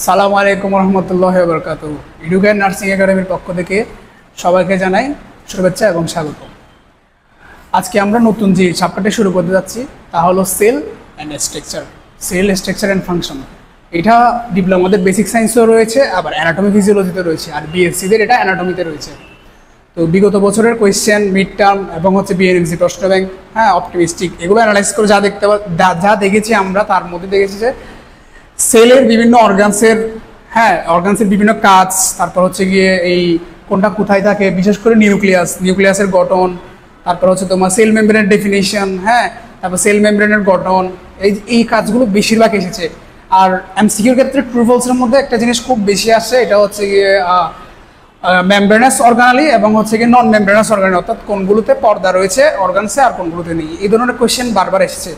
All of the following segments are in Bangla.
সালামু আলাইকুম রহমতুল্লাহ বরকাত। ইডুকেয়ার নার্সিং একাডেমির পক্ষ থেকে সবাইকে জানাই শুভেচ্ছা এবং স্বাগত। আজকে আমরা নতুন যে চ্যাপ্টারটি শুরু করতে যাচ্ছি তা হলো cell and structure, cell structure and function. এটা ডিপ্লোমাদের বেসিক সায়েন্সেও রয়েছে, আবার অ্যানাটমি ফিজিওলজিতে রয়েছে, আর বিএসসিদের এটা অ্যানাটমিতে রয়েছে। তো বিগত বছরের কোয়েশ্চেন, মিড টার্ম এবং বিএনএমসি প্রশ্ন ব্যাংক, অপটিমিস্টিক, এগুলো অ্যানালাইজ করে যা দেখেছি আমরা, তার মধ্যে দেখেছি যে সেলের বিভিন্ন অর্গানসের বিভিন্ন কাজ, তারপর গিয়ে এই কোনটা কোথায় থাকে, বিশেষ করে নিউক্লিয়াসের গঠন, তারপর তোমার সেল মেমব্রেনের ডেফিনিশন, তারপর সেল মেমব্রেনের গঠন, এই কাজগুলো বেশিরভাগ এসেছে। আর এমসিকিউর ক্ষেত্রে ট্রু ফলসের মধ্যে একটা জিনিস খুব বেশি আসছে, এটা গিয়ে মেমব্রেনাস অর্গানালি এবং গিয়ে নন মেমব্রেনাস অর্গানালি, অর্থাৎ কোনগুলোতে পর্দা রয়েছে অর্গানসে আর কোনগুলোতে নেই। এই ধরনের কোয়েশ্চেন বারবার এসেছে।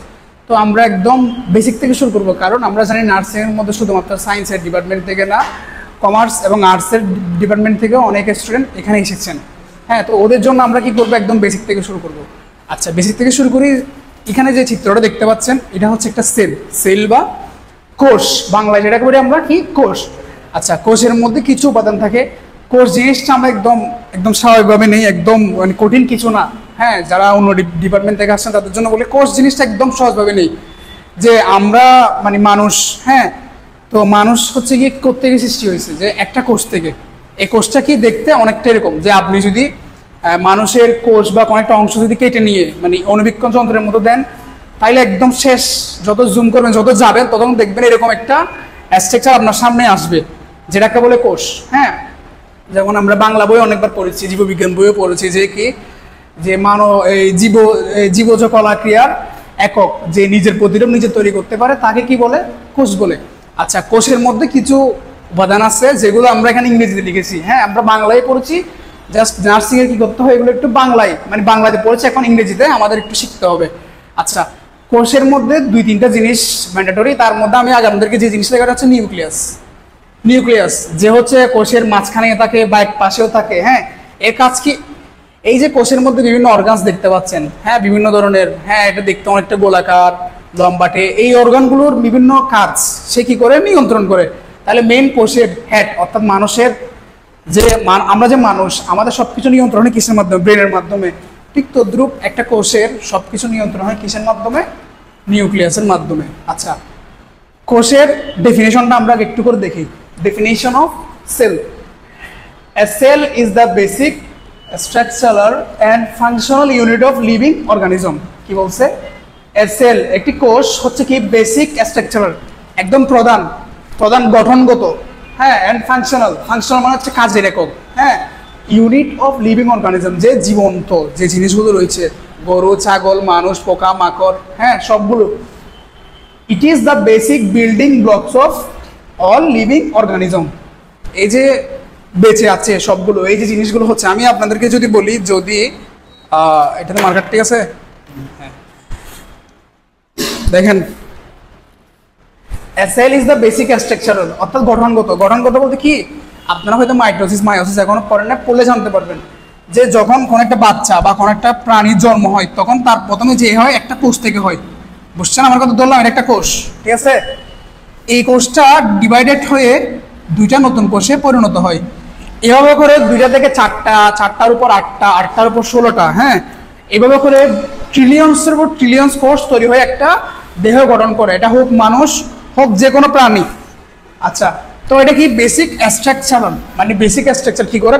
তো আমরা একদম বেসিক থেকে শুরু করবো, কারণ আমরা জানি নার্সিংয়ের মধ্যে শুধুমাত্র সায়েন্সের ডিপার্টমেন্ট থেকে না, কমার্স এবং আর্টসের ডিপার্টমেন্ট থেকেও অনেক স্টুডেন্ট এখানে এসেছেন। তো ওদের জন্য আমরা কি করবো, একদম বেসিক থেকে শুরু করব। আচ্ছা, বেসিক থেকে শুরু করি। এখানে যে চিত্রটা দেখতে পাচ্ছেন, এটা হচ্ছে একটা সেল বা কোষ, বাংলায় যেটাকে বলি আমরা কি, কোষ। আচ্ছা, কোষের মধ্যে কিছু উপাদান থাকে। কোষ জিনিসটা আমরা একদম স্বাভাবিকভাবে নেই, একদম মানে কঠিন কিছু না। যারা অন্য ডিপার্টমেন্ট থেকে আসছেন তাদের জন্য বলে, কোষ জিনিসটা একদম সহজভাবে নেই। যে আমরা মানে মানুষ, তো মানুষ গিয়ে কোত্থেকে সৃষ্টি হয়েছে, যে একটা কোষ থেকে। এই কোষটা কি দেখতে অনেকটা এরকম, যে আপনি যদি মানুষের কোষ বা অনেকটা অংশ যদি কেটে নিয়ে মানে অণুবীক্ষণ যন্ত্রের মতো দেন, তাইলে একদম শেষ যত জুম করবেন, যত যাবেন, তখন দেখবেন এরকম একটা স্ট্রাকচার আপনার সামনে আসবে, যেটাকে বলে কোষ। যেমন আমরা বাংলা বই অনেকবার পড়েছি, জীববিজ্ঞান বইও পড়েছি, যে কি যে জীবজ কলা ক্রিয়ার একক, যে নিজের প্রতিরূপ নিজে তৈরি করতে পারে, তাকে কি বলে, কোষ বলে। আচ্ছা, কোষের মধ্যে কিছু উপাদান আছে যেগুলো আমরা এখানে ইংরেজিতে লিখেছি। আমরা বাংলায় পড়েছি, জাস্ট নার্সিং এর কি করতে হয়, এগুলো একটু বাংলায় মানে বাংলাতে পড়েছি, এখন ইংরেজিতে আমাদের একটু শিখতে হবে। আচ্ছা, কোষের মধ্যে 2-3টা জিনিস ম্যান্ডেটরি। তার মধ্যে আমি আগে আমাদেরকে যে জিনিসটা দেখা যাচ্ছে, নিউক্লিয়াস, যে হচ্ছে কোষের মাঝখানে থাকে বা এক পাশেও থাকে। এর কাজ কি, এই যে কোষের মধ্যে বিভিন্ন অর্গানস দেখতে পাচ্ছেন, বিভিন্ন ধরনের, এটা দেখতে অনেকটা গোলাকার, লম্বাটে। এই অর্গানগুলোর বিভিন্ন কাজ সে কি করে, নিয়ন্ত্রণ করে। তাহলে মেইন কোষের হেড, অর্থাৎ মানুষের যে আমরা যে মানুষ, আমাদের সবকিছু নিয়ন্ত্রণ হয় কিসের মাধ্যমে, ব্রেনের মাধ্যমে। ঠিক তদ্রূপ একটা কোষের সবকিছু নিয়ন্ত্রণ হয় কিসের মাধ্যমে, নিউক্লিয়াসের মাধ্যমে। আচ্ছা, কোষের ডেফিনেশনটা আমরা একটু করে দেখি। Definition of cell: a cell is the basic structural and functional unit of living organism। কি বলছে, a cell একটি কোষ হচ্ছে কি বেসিক স্ট্রাকচারাল, একদম প্রধান গঠনগত, and functional মানে হচ্ছে কাজের একক, ইউনিট অফ লিভিং অর্গানিজম, যে জীবন্ত যে জিনিসগুলো রয়েছে, গরু, ছাগল, মানুষ, পোকা মাকড়, সবগুলো। It is the basic building blocks of all living organism. এই যে বেঁচে আছে সবগুলো, এই যে জিনিসগুলো হচ্ছে, আমি আপনাদেরকে যদি বলি, যদি এটাতে মার্কার ঠিক আছে, দেখেন, a cell is the basic structural, অর্থাৎ গঠনগত বলতে কি, আপনারা হয়তো মাইটোসিস মায়োসিস এখনো পড়েন না, পড়লে জানতে পারবেন যে যখন কোন একটা বাচ্চা বা কোন একটা প্রাণীর জন্ম হয়, তখন তার প্রথমে যে হয় একটা কোষ থেকে হয়। বুঝছেন আমার কথা? ধরলাম এটা একটা কোষ, ঠিক আছে। এই কোষটা ডিভাইডেড হয়ে 2টা নতুন কোষে পরিণত হয়। এভাবে করে 2টা থেকে 4টা, 4টার উপর 8টা, 8টার উপর 16টা, এভাবে করে ট্রিলিয়ন্সের উপর ট্রিলিয়ন্স কোষ তৈরি হয়ে একটা দেহ গঠন করে। এটা হোক মানুষ, হোক যে কোনো প্রাণী। আচ্ছা, তো এটা কি বেসিক স্ট্রাকচার, মানে বেসিক স্ট্রাকচার কি করে,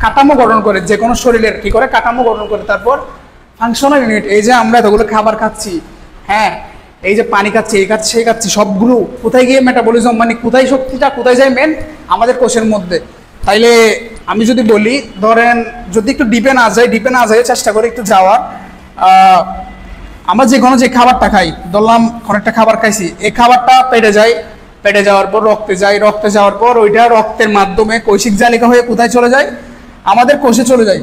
কাঠামো গঠন করে, যে কোনো শরীরের কি করে কাঠামো গঠন করে। তারপর ফাংশনাল ইউনিট, এই যে আমরা এতগুলো খাবার খাচ্ছি, এই যে পানি খাচ্ছি, এই খাচ্ছি, সেই খাচ্ছি, সবগুলো কোথায় গিয়ে মেটাবলিজম, মানে কোথায় শক্তিটা কোথায় যায়, মেন আমাদের কোষের মধ্যে। তাইলে আমি যদি বলি, ধরেন যদি একটু ডিপে না যায় চেষ্টা করে একটু যাওয়ার, আমরা যে কোনো যে খাবারটা খাই, ধরলাম কোনো একটা খাবার খাইছি, এই খাবারটা পেটে যাওয়ার পর রক্তে যাওয়ার পর ওইটা রক্তের মাধ্যমে কৈশিক জালিকা হয়ে কোথায় চলে যায়, আমাদের কোষে চলে যায়।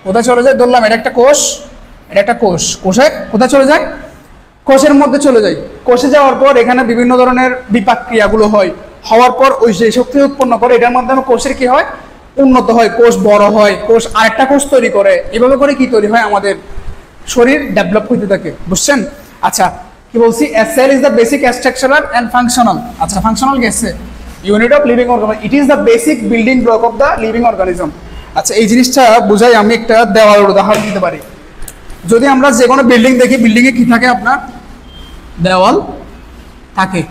কোথায় চলে যায়, ধরলাম এটা একটা কোষ, কোষে কোথায় চলে যায়, কোষের মধ্যে চলে যায়। কোষে যাওয়ার পর এখানে বিভিন্ন ধরনের বিপাক ক্রিয়াগুলো হওয়ার পর ওই যে শক্তি উৎপন্ন করে, এটার মাধ্যমে কোষের কি হয়, উন্নত হয়, কোষ বড় হয়, কোষ আরেকটা কোষ তৈরি করে। এভাবে করে কি তৈরি হয়, আমাদের শরীর ডেভেলপ হইতে থাকে। বুঝছেন? আচ্ছা, কি বলছি, a cell is the basic structural and functional। আচ্ছা, ফাংশনাল গেছে, unit of living organism, it is the basic building block of the living organism. আচ্ছা, এই জিনিসটা বোঝাই আমি একটা দেওয়ালের উদাহরণ দিতে পারি। যদি আমরা যে কোনো বিল্ডিং দেখি, বিল্ডিংয়ে কি থাকে আপনার, দেওয়াল থাকে।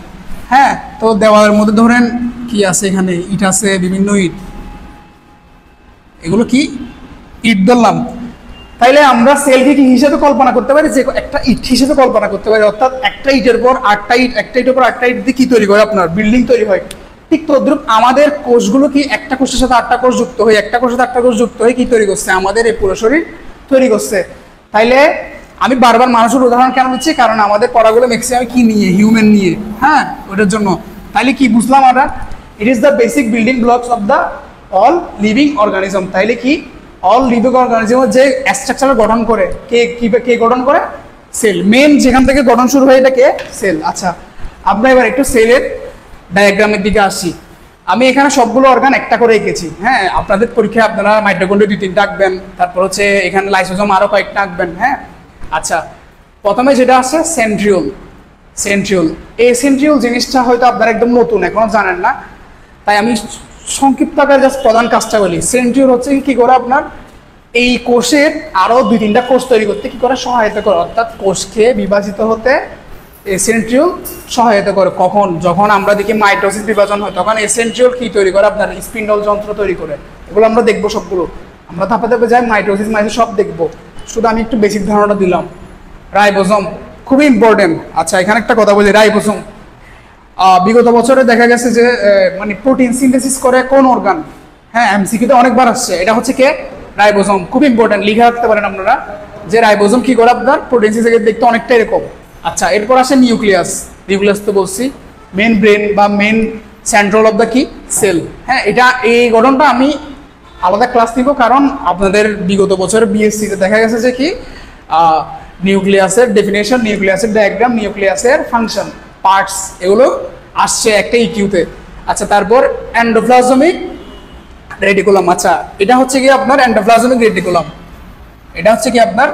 হ্যাঁ, তো দেওয়ালের মধ্যে ধরেন কি আছে, এখানে ইট আছে, বিভিন্ন ইট, এগুলো কি ইট ধরলাম। তাইলে আমরা সেলকে কি হিসেবে কল্পনা করতে পারি, যে একটা ইট হিসেবে কল্পনা করতে পারি, অর্থাৎ একটা ইটের পর আটটা ইট, একটা ইটের পর আটটা ইট দিয়ে কি তৈরি করে আপনার বিল্ডিং তৈরি হয়। ঠিক তদ্রুপ আমাদের কোষগুলো কি একটা কোষের সাথে আটটা কোষ যুক্ত হয়ে, একটা কোষের সাথে আটটা কোষ যুক্ত হয়ে কি তৈরি করছে, আমাদের এই পুরো শরীর তৈরি করছে। তাইলে আমি বারবার মানুষের উদাহরণ কেন দিচ্ছি, কারণ আমাদের পড়াগুলো ম্যাক্সিমাম কি নিয়ে, হিউম্যান নিয়ে। হ্যাঁ, ওটার জন্য। তাইলে কি বুঝলাম আমরা, it is the basic building blocks of the all living organism. তাইলে কি অল লিভিং অর্গানিজমের যে স্ট্রাকচার গঠন করে, কে গঠন করে, সেল। মেন যেখান থেকে গঠন শুরু হয়, এটা কে, সেল। আচ্ছা, আমরা এবার একটু সেলের ডায়াগ্রামের দিকে আসি। আমি এখানে সবগুলো অর্গান একটা করে এঁকেছি। হ্যাঁ, আপনাদের পরীক্ষায় আপনারা মাইটোকন্ড্রিয়া 2-3টা আঁকবেন, তারপর হচ্ছে এখানে লাইসোজোম আরো কয়েকটা আঁকবেন। হ্যাঁ, আচ্ছা, প্রথমে যেটা আছে সেন্ট্রিওল। সেন্ট্রিওল, এই সেন্ট্রিওল জিনিসটা হয়তো আপনারা একদম নতুন, এখনো জানেন না, তাই আমি সংক্ষিপ্ত আকারে জাস্ট প্রধান কাজটা বলি। সেন্ট্রিওল হচ্ছে কি করে আপনার এই কোষের আরো 2-3টা কোষ তৈরি করতে কি করে, সহায়তা করে। অর্থাৎ কোষকে বিভাজিত হতে এই সেন্ট্রিওল সহায়তা করে। কখন, যখন আমরা দেখি মাইটোসিস বিভাজন হয়, তখন এই সেন্ট্রিওল কি তৈরি করে, আপনার স্পিন্ডল যন্ত্র তৈরি করে। এগুলো আমরা দেখবো সবগুলো, আমরা ধাপে ধাপে যাই, মাইটোসিস সব দেখবো। শুধু আমি একটু বেসিক ধারণা দিলাম। রাইবোজোম খুবই ইম্পর্টেন্ট। আচ্ছা, এখানে একটা কথা বলি, রাইবোজোম বিগত বছরে দেখা গেছে যে মানে প্রোটিন সিনথেসিস করে কোন অর্গান। হ্যাঁ, এমসিকিউতে অনেকবার আসছে, এটা হচ্ছে কে, রাইবোজোম। খুব ইম্পর্টেন্ট, লিখে রাখতে পারেন আপনারা যে রাইবোজোম কি করে আপনার প্রোটিন সিনথেসিস দেখতে অনেকটা এরকম। আচ্ছা, এরপর আসে নিউক্লিয়াস। নিউক্লিয়াস তো বলছি, মেন ব্রেন বা মেন সেন্ট্রাল অফ দ্য কি, সেল। হ্যাঁ, এটা এই গঠনটা আমি আলাদা ক্লাস নিব, কারণ আপনাদের বিগত বছরের বিএসসিতে দেখা গেছে যে কি নিউক্লিয়াসের ডেফিনেশন, নিউক্লিয়াসের ডায়াগ্রাম, নিউক্লিয়াসের ফাংশন, পার্টস, এগুলো আসছে একটা ইকিউতে। আচ্ছা, তারপর এন্ডোপ্লাজমিক রেটিকুলাম। আচ্ছা, এটা হচ্ছে কি আপনার এন্ডোপ্লাজমিক রেটিকুলাম। এটা হচ্ছে কি আপনার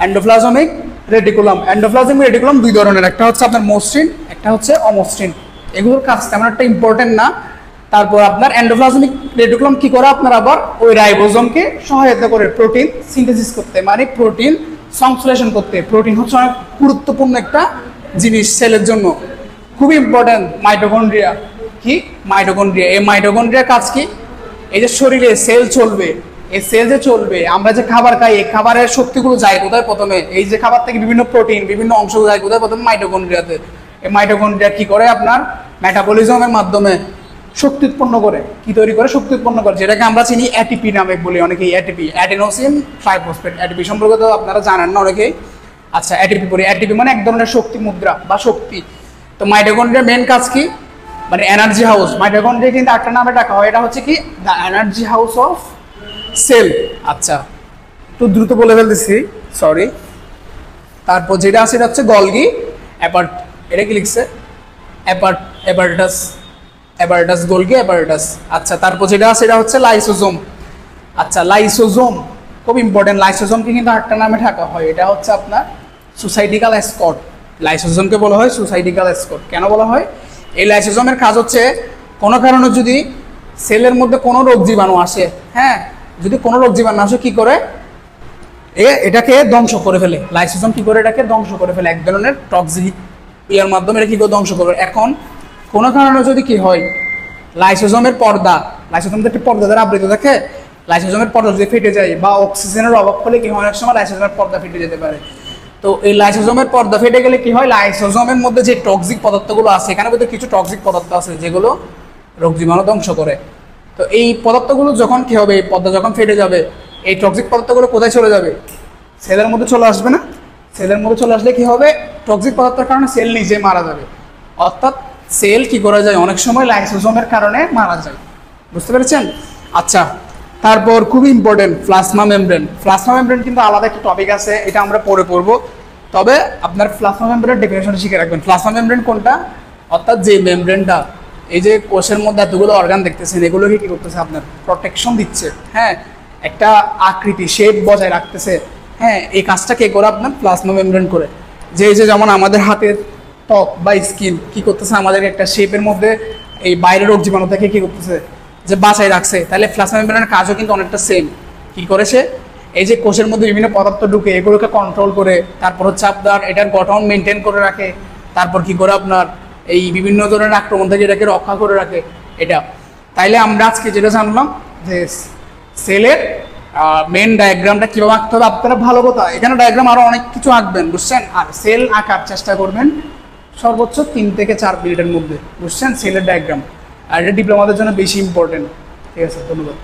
এন্ডোপ্লাজমিক রেটিকুলাম। এন্ডোপ্লাজমিক রেটিকুলাম দুই ধরনের, একটা হচ্ছে আপনার মসৃণ, একটা হচ্ছে অমসৃণ। এগুলোর কাজ তেমন একটা ইম্পর্টেন্ট না। তারপর আপনার এন্ডোপ্লাজমিক রেটিকুলাম কি করে, আপনার আবার ওই রাইবোজোমকে সহায়তা করে প্রোটিন সিনথেসিস করতে, মানে প্রোটিন সংশ্লেষণ করতে। প্রোটিন হচ্ছে অনেক গুরুত্বপূর্ণ একটা জিনিস সেলের জন্য, খুবই ইম্পর্টেন্ট। মাইটোকন্ড্রিয়া কি, মাইটোকন্ড্রিয়া, এই মাইটোকন্ড্রিয়ার কাজ কি, এই যে শরীরে সেল চলবে, এই সেল যে চলবে, আমরা যে খাবার খাই, এই খাবারের শক্তিগুলো যায় কোথায়, প্রথমে এই যে খাবার থেকে বিভিন্ন প্রোটিন, বিভিন্ন অংশ যায় কোথায়, প্রথমে মাইটোকন্ড্রিয়াতে। এই মাইটোকন্ড্রিয়া কি করে, আপনার মেটাবলিজমের মাধ্যমে শক্তি উৎপন্ন করে। কি তৈরি করে, শক্তি উৎপন্ন করে, যেটাকে আমরা চিনি এটিপি নামে বলি অনেকেই। ATP, adenosine triphosphate. এটিপি সম্পর্কে তো আপনারা জানেন না অনেকেই। আচ্ছা, এটিপি পড়ি। এটিপি মানে এক ধরনের শক্তি মুদ্রা বা শক্তি। তো মাইটোকন্ড্রিয়ার মেন কাজ কি, মানে এনার্জি হাউস। মাইটোকন্ড্রিয়া কিন্তু একটা নামে ডাকা হয়, এটা হচ্ছে কি the energy house of cell. আচ্ছা, একটু দ্রুত বলে ফেলতেছি, সরি। তারপর যেটা আছে এটা হচ্ছে গলগি অ্যাপার্ট। এটা কি লিখছে, অ্যাপার্টাস, অ্যাপার্টাস, গোলগি অ্যাপার্টাস। আচ্ছা, তারপর যেটা আছে এটা হচ্ছে লাইসোজোম। আচ্ছা, লাইসোজোম খুব ইম্পর্টেন্ট। লাইসোজোমকে কিন্তু একটা নামে ঢাকা হয়, এটা হচ্ছে আপনার সুসাইটিক্যাল এসকর্ট। লাইসোজোমকে বলা হয় সুসাইটিক্যাল এসকর্ট। কেন বলা হয়, এই লাইসোজোমের কাজ হচ্ছে কোনো কারণে যদি সেলের মধ্যে কোনো রোগ জীবাণু আসে, হ্যাঁ, যদি কোনো রোগ জীবাণু আসে কি করে, এটাকে ধ্বংস করে ফেলে। লাইসোজোম কি করে, এটাকে ধ্বংস করে ফেলে, এক ধরনের টক্সিক ইয়ার মাধ্যমে এটা কি করে ধ্বংস করে। এখন কোনো কারণে যদি কি হয়, লাইসোজোমের পর্দা, লাইসোজোম তো একটা পর্দা দ্বারা আবৃত থাকে, লাইসোজোমের পর্দা যদি ফেটে যায় বা অক্সিজেনের অভাব হলে কি হয়, অনেক সময় লাইসোজোমের পর্দা ফেটে যেতে পারে। তো এই লাইসোজোমের পর্দা ফেটে গেলে কি হয়, লাইসোজোমের মধ্যে যে টক্সিক পদার্থগুলো আছে, এখানে মধ্যে কিছু টক্সিক পদার্থ আছে যেগুলো রোগ জীবাণু ধ্বংস করে। তো এই পদার্থগুলো যখন কি হবে, এই পর্দা যখন ফেটে যাবে, এই টক্সিক পদার্থগুলো কোথায় চলে যাবে, সেলের মধ্যে চলে আসবে না। সেলের মধ্যে চলে আসলে কি হবে, টক্সিক পদার্থের কারণে সেল নিজে মারা যাবে। অর্থাৎ সেল কি করা যায়, অনেক সময় লাইসোজোমের কারণে মারা যায়। বুঝতে পেরেছেন? আচ্ছা, তারপর খুবই important plasma membrane. Plasma membrane কিন্তু আলাদা একটা টপিক আছে, এটা আমরা পরে পড়বো। তবে আপনার প্লাজমা মেমব্রেনের ডেফিনেশন শিখে রাখবেন। প্লাজমা মেমব্রেন কোনটা, অর্থাৎ যে মেমব্রেনটা এই যে কোষের মধ্যে এতগুলো অর্গান দেখতেছেন, এগুলোকে কি করতেছে, আপনার প্রোটেকশন দিচ্ছে। হ্যাঁ, একটা আকৃতি, শেপ বজায় রাখতেছে। হ্যাঁ, এই কাজটা কে করে, আপনার প্লাজমা মেমব্রেন করে। যে যেমন আমাদের হাতের ত্বক বা স্কিন কি করতেছে, আমাদের একটা শেপের মধ্যে এই বাইরের রোগ জীবাণু থেকে কি করতেছে, যে বাঁচাই রাখছে। তাহলে প্লাজমা মেমব্রেনের কাজও কিন্তু অনেকটা সেম। কি করেছে, এই যে কোষের মধ্যে বিভিন্ন পদার্থ ঢুকে এগুলোকে কন্ট্রোল করে, তারপর হচ্ছে আপনার এটার গঠন মেনটেন করে রাখে, তারপর কি করে আপনার এই বিভিন্ন ধরনের আক্রমণ থেকে এটাকে রক্ষা করে রাখে এটা। তাইলে আমরা আজকে যেটা জানলাম যে সেলের মেন ডায়াগ্রামটা কীভাবে আঁকতে হবে। আপনারা ভালো কথা, এখানে ডায়াগ্রাম আরও অনেক কিছু আঁকবেন, বুঝছেন। আর সেল আঁকার চেষ্টা করবেন সর্বোচ্চ 3 থেকে 4 মিনিটের মধ্যে, বুঝছেন, সেলের ডায়াগ্রাম। আর এটা ডিপ্লোমাদের জন্য বেশি ইম্পর্টেন্ট। ঠিক আছে, ধন্যবাদ।